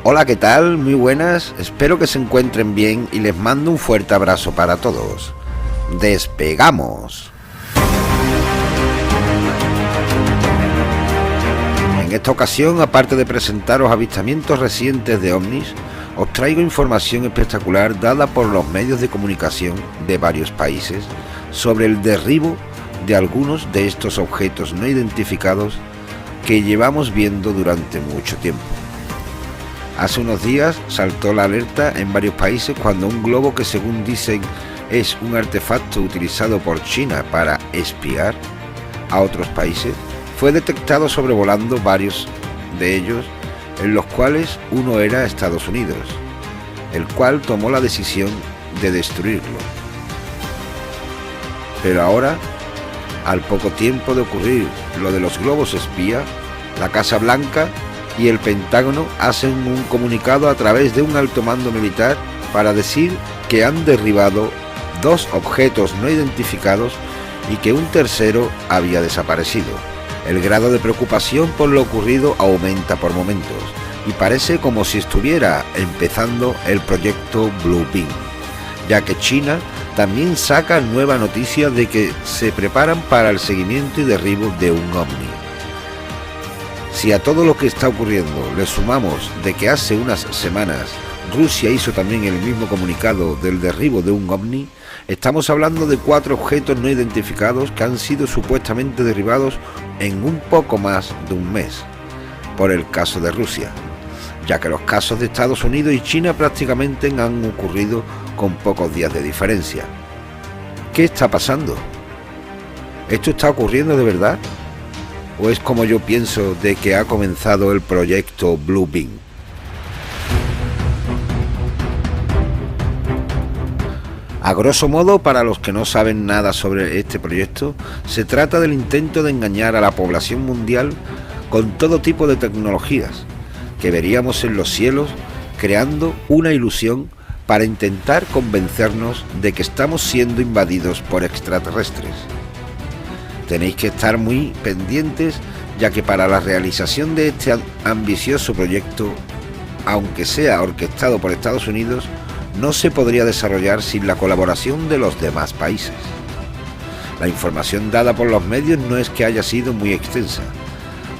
Hola, ¿qué tal? Muy buenas, espero que se encuentren bien y les mando un fuerte abrazo para todos. ¡Despegamos! En esta ocasión, aparte de presentaros avistamientos recientes de ovnis, os traigo información espectacular dada por los medios de comunicación de varios países sobre el derribo de algunos de estos objetos no identificados que llevamos viendo durante mucho tiempo. Hace unos días saltó la alerta en varios países cuando un globo que según dicen es un artefacto utilizado por China para espiar a otros países, fue detectado sobrevolando varios de ellos, en los cuales uno era Estados Unidos, el cual tomó la decisión de destruirlo. Pero ahora, al poco tiempo de ocurrir lo de los globos espía, la Casa Blanca y el Pentágono hacen un comunicado a través de un alto mando militar para decir que han derribado 2 objetos no identificados y que un tercero había desaparecido. El grado de preocupación por lo ocurrido aumenta por momentos y parece como si estuviera empezando el proyecto Blue Beam, ya que China también saca nueva noticia de que se preparan para el seguimiento y derribo de un ovni. Si a todo lo que está ocurriendo le sumamos de que hace unas semanas Rusia hizo también el mismo comunicado del derribo de un ovni, estamos hablando de 4 objetos no identificados que han sido supuestamente derribados en un poco más de un mes, por el caso de Rusia, ya que los casos de Estados Unidos y China prácticamente han ocurrido con pocos días de diferencia. ¿Qué está pasando? ¿Esto está ocurriendo de verdad? ¿O es como yo pienso de que ha comenzado el proyecto Blue Beam? A grosso modo, para los que no saben nada sobre este proyecto, se trata del intento de engañar a la población mundial con todo tipo de tecnologías que veríamos en los cielos, creando una ilusión para intentar convencernos de que estamos siendo invadidos por extraterrestres. Tenéis que estar muy pendientes, ya que para la realización de este ambicioso proyecto, aunque sea orquestado por Estados Unidos, no se podría desarrollar sin la colaboración de los demás países. La información dada por los medios no es que haya sido muy extensa,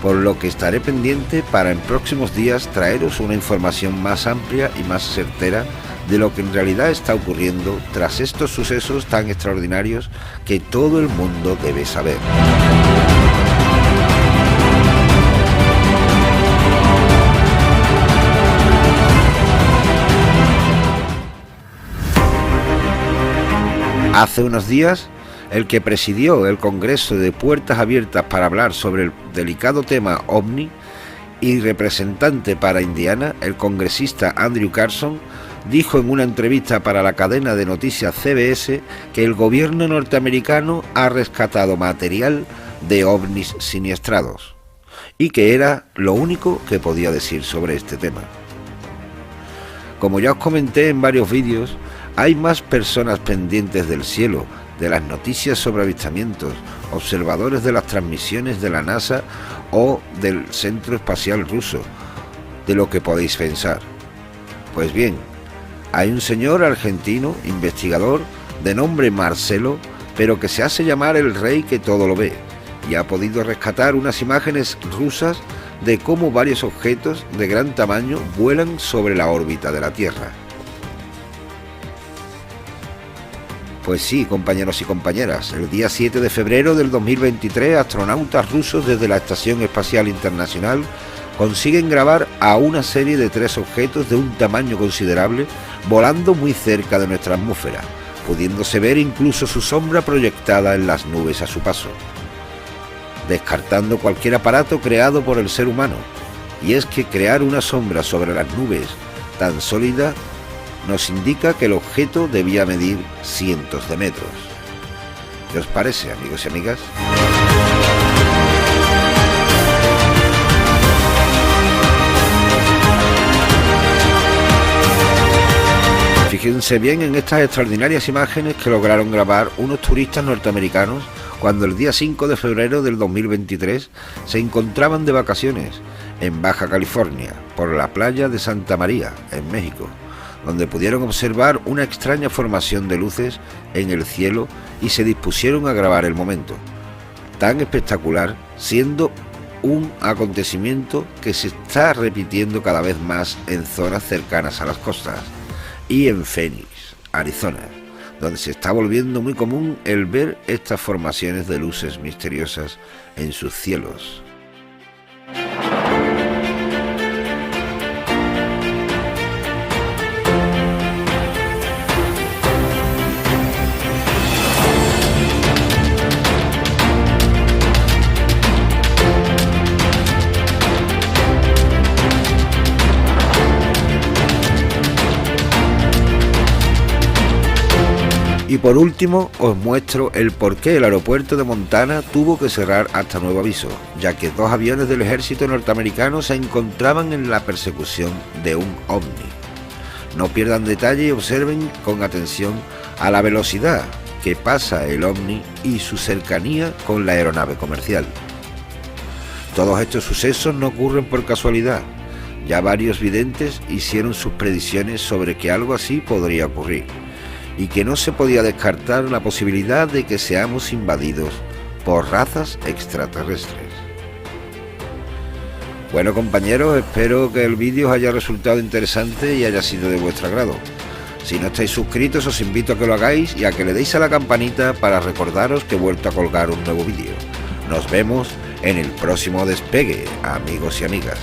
por lo que estaré pendiente para en próximos días traeros una información más amplia y más certera de lo que en realidad está ocurriendo tras estos sucesos tan extraordinarios que todo el mundo debe saber. Hace unos días, el que presidió el Congreso de Puertas Abiertas para hablar sobre el delicado tema OVNI y representante para Indiana, el congresista Andrew Carson, dijo en una entrevista para la cadena de noticias CBS que el gobierno norteamericano ha rescatado material de ovnis siniestrados y que era lo único que podía decir sobre este tema. Como ya os comenté en varios vídeos, hay más personas pendientes del cielo, de las noticias sobre avistamientos, observadores de las transmisiones de la NASA o del Centro Espacial Ruso, de lo que podéis pensar. Pues bien, hay un señor argentino, investigador, de nombre Marcelo, pero que se hace llamar el rey que todo lo ve, y ha podido rescatar unas imágenes rusas de cómo varios objetos de gran tamaño vuelan sobre la órbita de la Tierra. Pues sí, compañeros y compañeras, el día 7 de febrero del 2023, astronautas rusos desde la Estación Espacial Internacional consiguen grabar a una serie de 3 objetos de un tamaño considerable volando muy cerca de nuestra atmósfera, pudiéndose ver incluso su sombra proyectada en las nubes a su paso, descartando cualquier aparato creado por el ser humano. Y es que crear una sombra sobre las nubes tan sólida nos indica que el objeto debía medir cientos de metros. ¿Qué os parece, amigos y amigas? Fíjense bien en estas extraordinarias imágenes que lograron grabar unos turistas norteamericanos cuando el día 5 de febrero del 2023 se encontraban de vacaciones en Baja California, por la playa de Santa María, en México, donde pudieron observar una extraña formación de luces en el cielo y se dispusieron a grabar el momento, tan espectacular, siendo un acontecimiento que se está repitiendo cada vez más en zonas cercanas a las costas y en Phoenix, Arizona, donde se está volviendo muy común el ver estas formaciones de luces misteriosas en sus cielos. Y por último os muestro el por qué el aeropuerto de Montana tuvo que cerrar hasta nuevo aviso, ya que 2 aviones del ejército norteamericano se encontraban en la persecución de un ovni. No pierdan detalle y observen con atención a la velocidad que pasa el ovni y su cercanía con la aeronave comercial. Todos estos sucesos no ocurren por casualidad. Ya varios videntes hicieron sus predicciones sobre que algo así podría ocurrir, y que no se podía descartar la posibilidad de que seamos invadidos por razas extraterrestres. Bueno, compañeros, espero que el vídeo os haya resultado interesante y haya sido de vuestro agrado. Si no estáis suscritos, os invito a que lo hagáis y a que le deis a la campanita para recordaros que he vuelto a colgar un nuevo vídeo. Nos vemos en el próximo despegue, amigos y amigas.